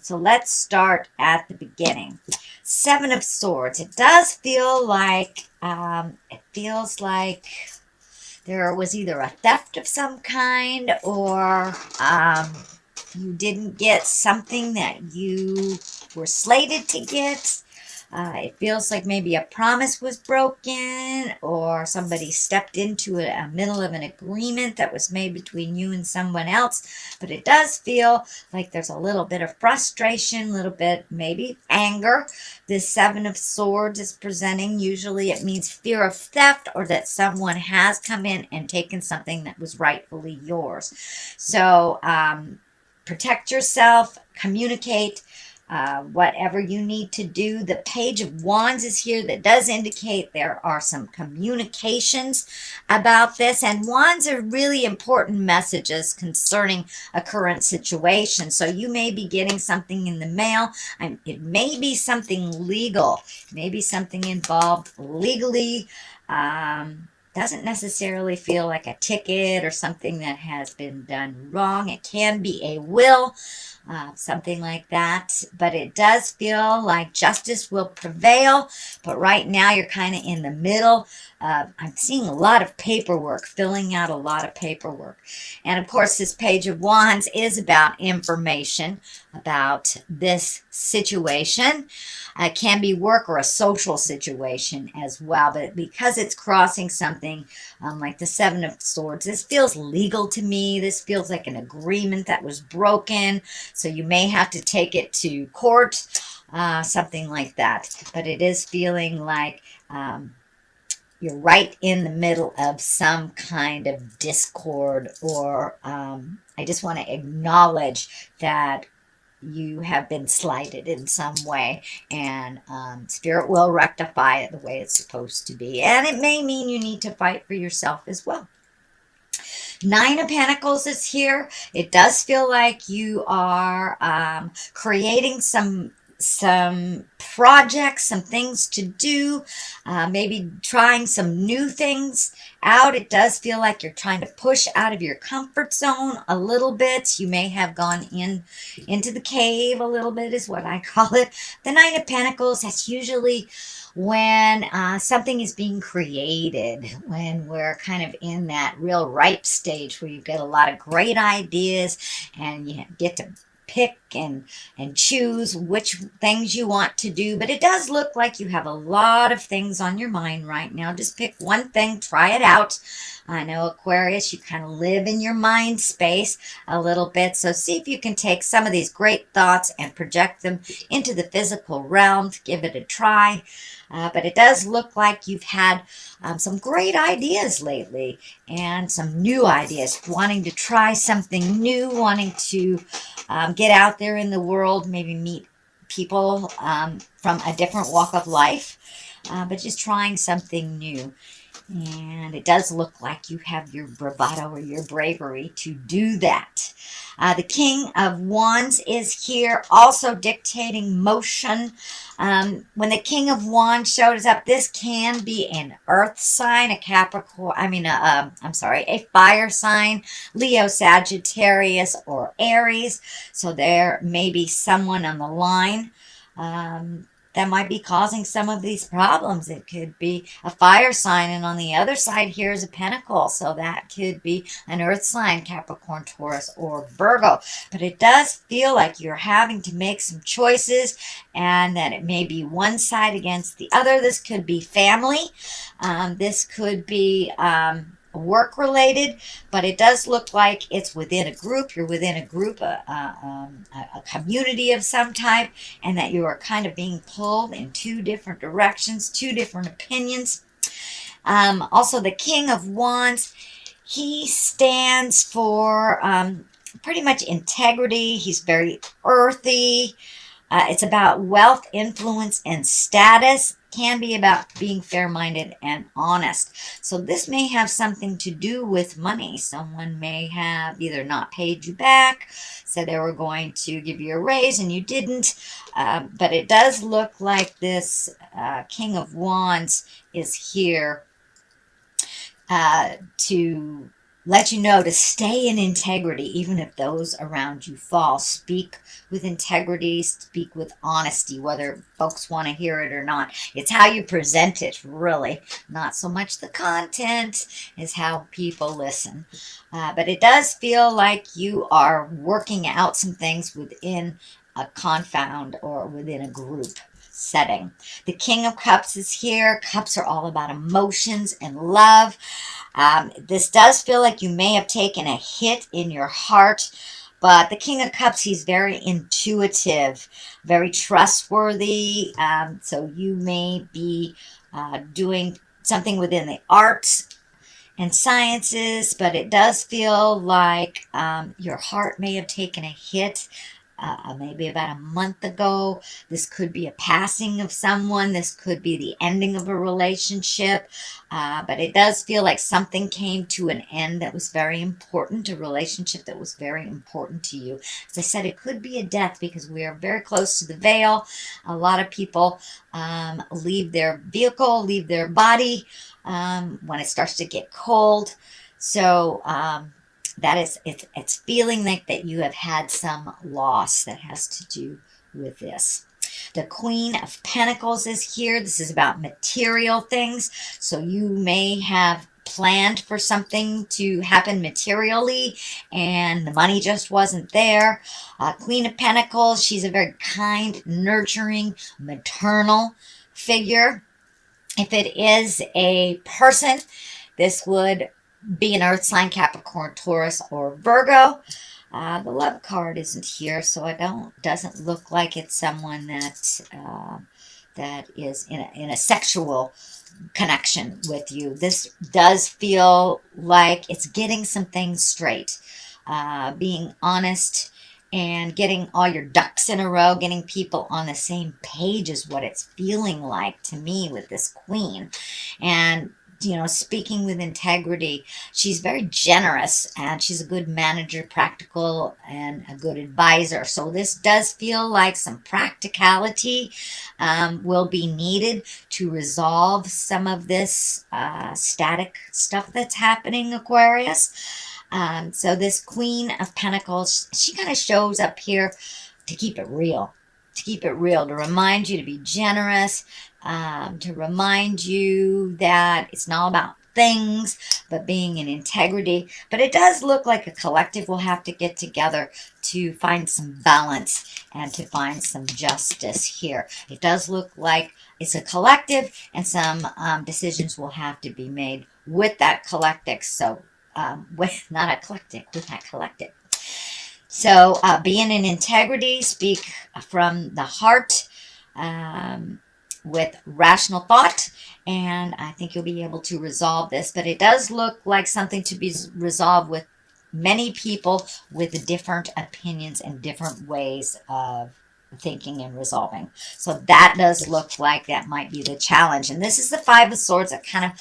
So let's start at the beginning. Seven of Swords. It does feel like, there was either a theft of some kind, or you didn't get something that you were slated to get. It feels like maybe a promise was broken, or somebody stepped into a middle of an agreement that was made between you and someone else. But it does feel like there's a little bit of frustration, a little bit maybe anger. This Seven of Swords is presenting. Usually it means fear of theft, or that someone has come in and taken something that was rightfully yours. So protect yourself, communicate. Whatever you need to do. The Page of Wands is here. That does indicate there are some communications about this, and wands are really important messages concerning a current situation. So you may be getting something in the mail. It may be something legal, maybe something involved legally. Doesn't necessarily feel like a ticket or something that has been done wrong. It can be a will, something like that. But it does feel like justice will prevail. But right now you're kind of in the middle. I'm seeing a lot of paperwork, filling out a lot of paperwork. And of course, this Page of Wands is about information about this situation. It can be work or a social situation as well, but because it's crossing something like the Seven of Swords, this feels legal to me. This feels like an agreement that was broken, so you may have to take it to court, something like that. But it is feeling like you're right in the middle of some kind of discord, or I just want to acknowledge that you have been slighted in some way, and Spirit will rectify it the way it's supposed to be. And it may mean you need to fight for yourself as well. Nine of Pentacles is here. It does feel like you are creating some projects, some things to do, maybe trying some new things out. It does feel like you're trying to push out of your comfort zone a little bit. You may have gone into the cave a little bit, is what I call it. The Nine of Pentacles, that's usually when something is being created, when we're kind of in that real ripe stage where you get a lot of great ideas and you get to pick and choose which things you want to do. But it does look like you have a lot of things on your mind right now. Just pick one thing, try it out. I know, Aquarius, you kind of live in your mind space a little bit. So see if you can take some of these great thoughts and project them into the physical realm. Give it a try. But it does look like you've had some great ideas lately, and some new ideas, wanting to try something new, wanting to get out there in the world, maybe meet people from a different walk of life, but just trying something new. And it does look like you have your bravado or your bravery to do that. The King of Wands is here, also dictating motion. When the King of Wands shows up, this can be an earth sign, a Capricorn, a fire sign, Leo, Sagittarius, or Aries. So there may be someone on the line that might be causing some of these problems. It could be a fire sign, and on the other side here is a pentacle, so that could be an earth sign, Capricorn, Taurus, or Virgo. But it does feel like you're having to make some choices, and that it may be one side against the other. This could be family. This could be work related, but it does look like it's within a group. You're within a group, a community of some type, and that you are kind of being pulled in two different directions, two different opinions. Also, the King of Wands, he stands for pretty much integrity. He's very earthy. It's about wealth, influence, and status. Can be about being fair-minded and honest. So this may have something to do with money. Someone may have either not paid you back, said they were going to give you a raise and you didn't. But it does look like this King of Wands is here to let you know to stay in integrity, even if those around you fall. Speak with integrity, speak with honesty, whether folks want to hear it or not. It's how you present it, really. Not so much the content, is how people listen. But it does feel like you are working out some things within a confound or within a group setting. The King of Cups is here. Cups are all about emotions and love. This does feel like you may have taken a hit in your heart, but the King of Cups, he's very intuitive, very trustworthy. So you may be doing something within the arts and sciences, but it does feel like your heart may have taken a hit maybe about a month ago. This could be a passing of someone. This could be the ending of a relationship. But it does feel like something came to an end that was very important, a relationship that was very important to you. As I said, it could be a death because we are very close to the veil. A lot of people leave their vehicle, leave their body when it starts to get cold. So, that is, it's feeling like that you have had some loss that has to do with this. The Queen of Pentacles is here. This is about material things. So you may have planned for something to happen materially and the money just wasn't there. Queen of Pentacles, she's a very kind, nurturing, maternal figure. If it is a person, this would be an earth sign, Capricorn, Taurus, or Virgo. The love card isn't here, so doesn't look like it's someone that is in a sexual connection with you. This does feel like it's getting some things straight, being honest and getting all your ducks in a row, getting people on the same page is what it's feeling like to me with this queen. And speaking with integrity, she's very generous and she's a good manager, practical, and a good advisor. So this does feel like some practicality will be needed to resolve some of this static stuff that's happening, Aquarius. So this Queen of Pentacles, she kind of shows up here to keep it real, to remind you to be generous, to remind you that it's not about things, but being in integrity. But it does look like a collective will have to get together to find some balance and to find some justice here. It does look like it's a collective and some decisions will have to be made with that collective. So, not eclectic, with that collective. So being in integrity, speak from the heart with rational thought, and I think you'll be able to resolve this. But it does look like something to be resolved with many people with different opinions and different ways of thinking and resolving. So that does look like that might be the challenge. And this is the Five of Swords that kind of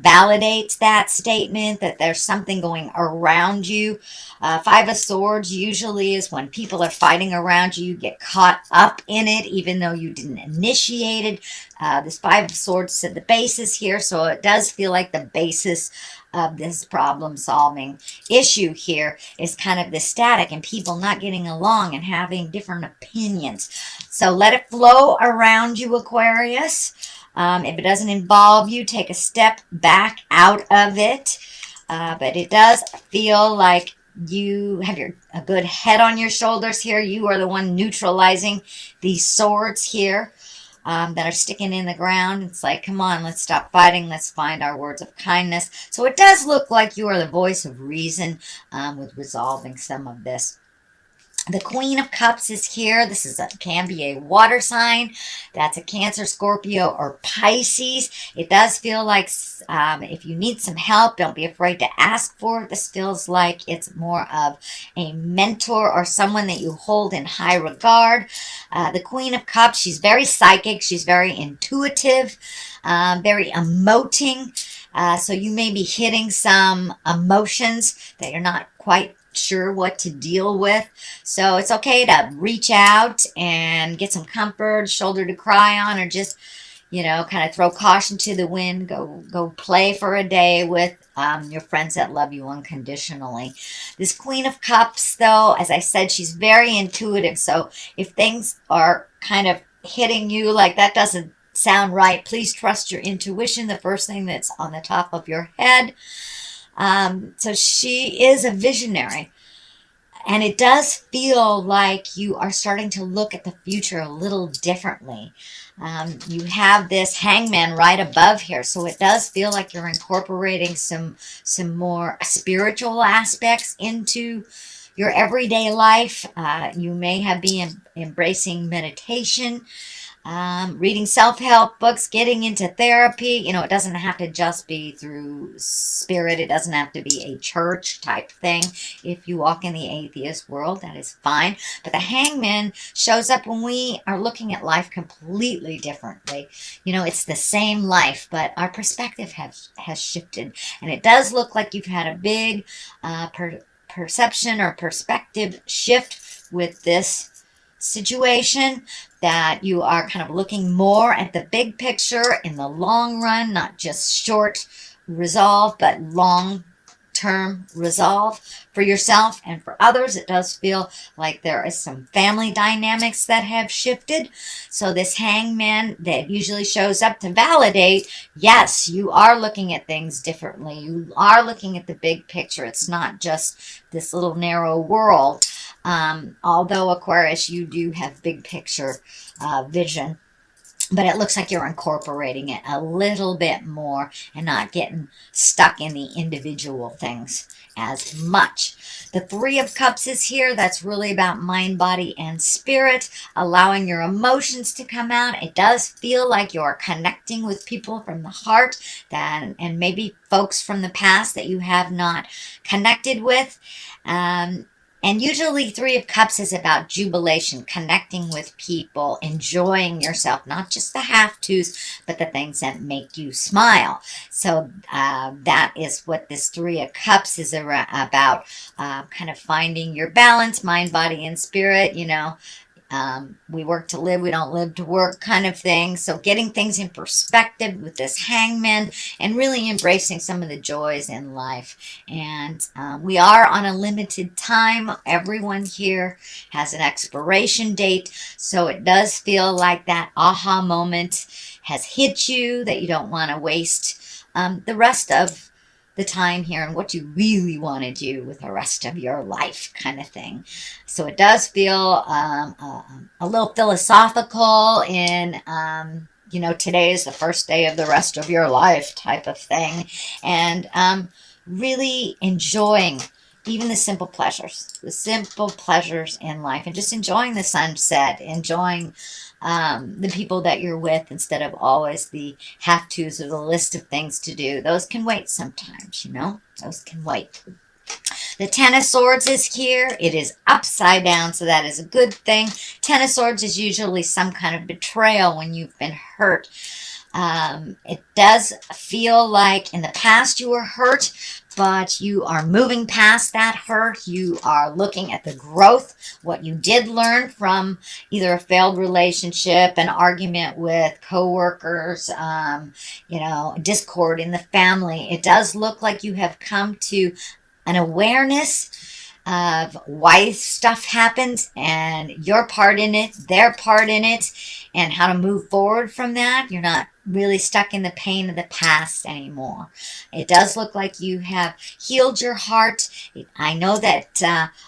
validates that statement, that there's something going around you. Five of Swords usually is when people are fighting around you, you get caught up in it, even though you didn't initiate it. This Five of Swords said the basis here, so it does feel like the basis of this problem-solving issue here is kind of the static and people not getting along and having different opinions. So let it flow around you, Aquarius. If it doesn't involve you, take a step back out of it. But it does feel like you have a good head on your shoulders here. You are the one neutralizing these swords here that are sticking in the ground. It's like, come on, let's stop fighting. Let's find our words of kindness. So it does look like you are the voice of reason with resolving some of this. The Queen of Cups is here. This can be a water sign. That's a Cancer, Scorpio, or Pisces. It does feel like if you need some help, don't be afraid to ask for it. This feels like it's more of a mentor or someone that you hold in high regard. The Queen of Cups, she's very psychic. She's very intuitive, very emoting. So you may be hitting some emotions that you're not quite sure what to deal with. So it's okay to reach out and get some comfort, shoulder to cry on, or just, you know, kind of throw caution to the wind, go play for a day with your friends that love you unconditionally. This Queen of Cups, though, as I said, she's very intuitive. So if things are kind of hitting you like that doesn't sound right, please trust your intuition, the first thing that's on the top of your head. So she is a visionary. And it does feel like you are starting to look at the future a little differently. You have this hangman right above here. So it does feel like you're incorporating some more spiritual aspects into your everyday life. You may have been embracing meditation, reading self-help books, getting into therapy. You know, it doesn't have to just be through spirit. It doesn't have to be a church type thing. If you walk in the atheist world, that is fine. But the hangman shows up when we are looking at life completely differently. You know, it's the same life, but our perspective has shifted. And it does look like you've had a big perception or perspective shift with this situation, that you are kind of looking more at the big picture in the long run, not just short resolve, but long term resolve for yourself and for others. It does feel like there is some family dynamics that have shifted. So this hangman that usually shows up to validate, yes, you are looking at things differently. You are looking at the big picture. It's not just this little narrow world. Although Aquarius, you do have big picture vision, but it looks like you're incorporating it a little bit more and not getting stuck in the individual things as much. The Three of Cups is here. That's really about mind, body, and spirit, allowing your emotions to come out. It does feel like you're connecting with people from the heart, and maybe folks from the past that you have not connected with. And usually Three of Cups is about jubilation, connecting with people, enjoying yourself, not just the have-tos, but the things that make you smile. So that is what this Three of Cups is about, kind of finding your balance, mind, body, and spirit, you know. We work to live, we don't live to work kind of thing. So getting things in perspective with this hangman and really embracing some of the joys in life. And we are on a limited time. Everyone here has an expiration date. So it does feel like that aha moment has hit you, that you don't want to waste the rest of the time here and what you really want to do with the rest of your life kind of thing. So it does feel a little philosophical in, you know, today is the first day of the rest of your life type of thing. And really enjoying even the simple pleasures in life, and just enjoying the sunset, enjoying the people that you're with instead of always the have-tos or the list of things to do. Those can wait sometimes, you know. Those can wait. The Ten of Swords is here. It is upside down, so that is a good thing. Ten of Swords is usually some kind of betrayal when you've been hurt. It does feel like in the past you were hurt, but you are moving past that hurt. You are looking at the growth, what you did learn from either a failed relationship, an argument with coworkers, you know, discord in the family. It does look like you have come to an awareness of why stuff happens and your part in it, their part in it, and how to move forward from that. You're not really stuck in the pain of the past anymore. It does look like you have healed your heart. I know that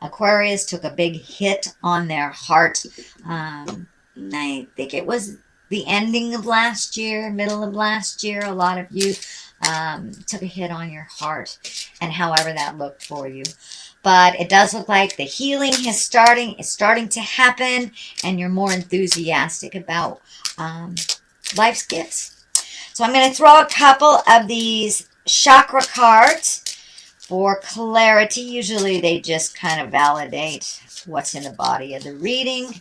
Aquarius took a big hit on their heart. I think it was the ending of last year, middle of last year. A lot of you took a hit on your heart, and however that looked for you. But it does look like the healing is starting to happen, and you're more enthusiastic about life's gifts. So I'm going to throw a couple of these chakra cards for clarity. Usually they just kind of validate what's in the body of the reading.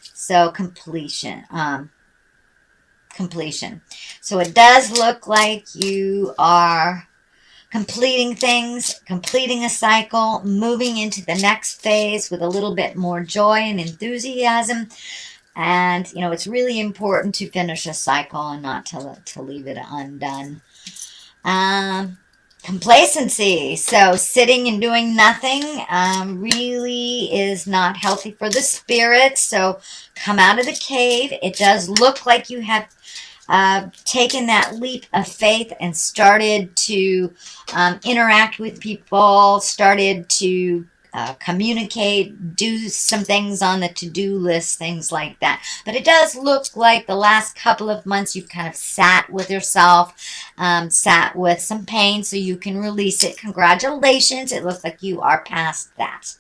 So completion. So it does look like you are completing things, completing a cycle, moving into the next phase with a little bit more joy and enthusiasm. And, you know, it's really important to finish a cycle and not to leave it undone. Um, Complacency. So sitting and doing nothing really is not healthy for the spirit. So come out of the cave. It does look like you have taken that leap of faith and started to interact with people, started to communicate, do some things on the to-do list, things like that. But it does look like the last couple of months you've kind of sat with yourself, sat with some pain so you can release it. Congratulations. It looks like you are past that.